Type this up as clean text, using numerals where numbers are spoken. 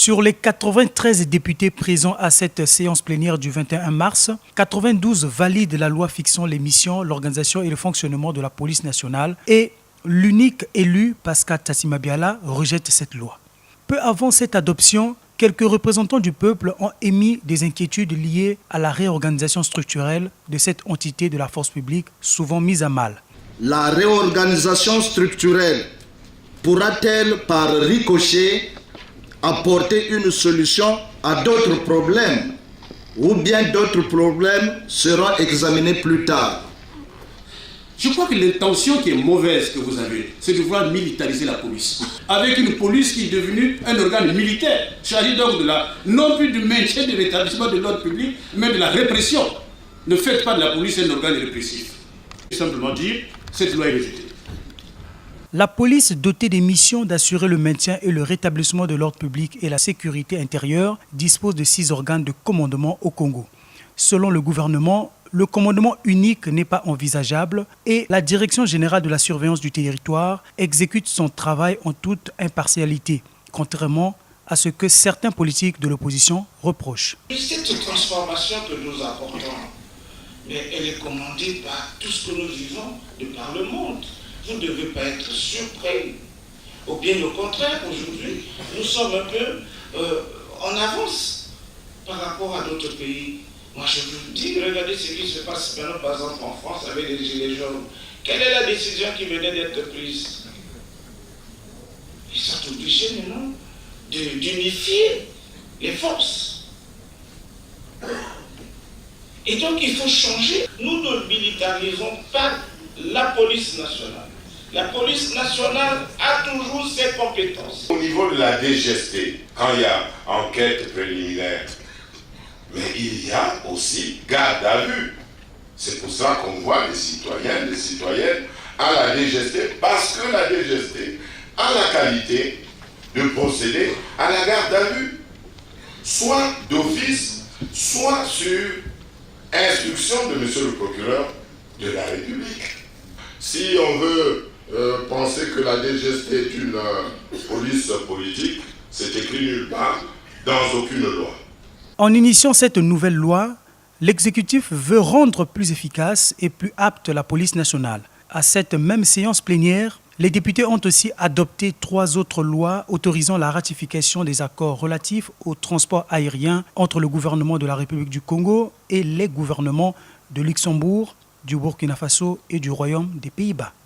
Sur les 93 députés présents à cette séance plénière du 21 mars, 92 valident la loi fixant les missions, l'organisation et le fonctionnement de la police nationale et l'unique élu, Pascal Tassimabiala, rejette cette loi. Peu avant cette adoption, quelques représentants du peuple ont émis des inquiétudes liées à la réorganisation structurelle de cette entité de la force publique, souvent mise à mal. La réorganisation structurelle pourra-t-elle par ricochet apporter une solution à d'autres problèmes ou bien d'autres problèmes seront examinés plus tard? Je crois que l'intention qui est mauvaise que vous avez, c'est de vouloir militariser la police. Avec une police qui est devenue un organe militaire, chargé donc non plus du maintien et du rétablissement de l'ordre public, mais de la répression. Ne faites pas de la police un organe répressif. Simplement dire, cette loi est rejetée. La police, dotée des missions d'assurer le maintien et le rétablissement de l'ordre public et la sécurité intérieure, dispose de 6 organes de commandement au Congo. Selon le gouvernement, le commandement unique n'est pas envisageable et la Direction générale de la surveillance du territoire exécute son travail en toute impartialité, contrairement à ce que certains politiques de l'opposition reprochent. Cette transformation que nous apportons, elle est commandée par tout ce que nous vivons de par le monde. Vous ne devez pas être surpris. Ou bien au contraire, aujourd'hui, nous sommes un peu en avance par rapport à d'autres pays. Moi, je vous dis, regardez ce qui se passe maintenant, par exemple, en France, avec les Gilets jaunes. Quelle est la décision qui venait d'être prise? Ils sont obligés maintenant d'unifier les forces. Et donc, il faut changer. Nous ne militarisons pas la police nationale. La police nationale a toujours ses compétences. Au niveau de la DGST, quand il y a enquête préliminaire, mais il y a aussi garde à vue. C'est pour ça qu'on voit des citoyens, des citoyennes à la DGST, parce que la DGST a la qualité de procéder à la garde à vue, soit d'office, soit sur instruction de monsieur le procureur de la République. Si on veut penser que la DGST est une police politique, c'est écrit nulle part, dans aucune loi. En initiant cette nouvelle loi, l'exécutif veut rendre plus efficace et plus apte la police nationale. À cette même séance plénière, les députés ont aussi adopté 3 autres lois autorisant la ratification des accords relatifs au transport aérien entre le gouvernement de la République du Congo et les gouvernements de Luxembourg, du Burkina Faso et du Royaume des Pays-Bas.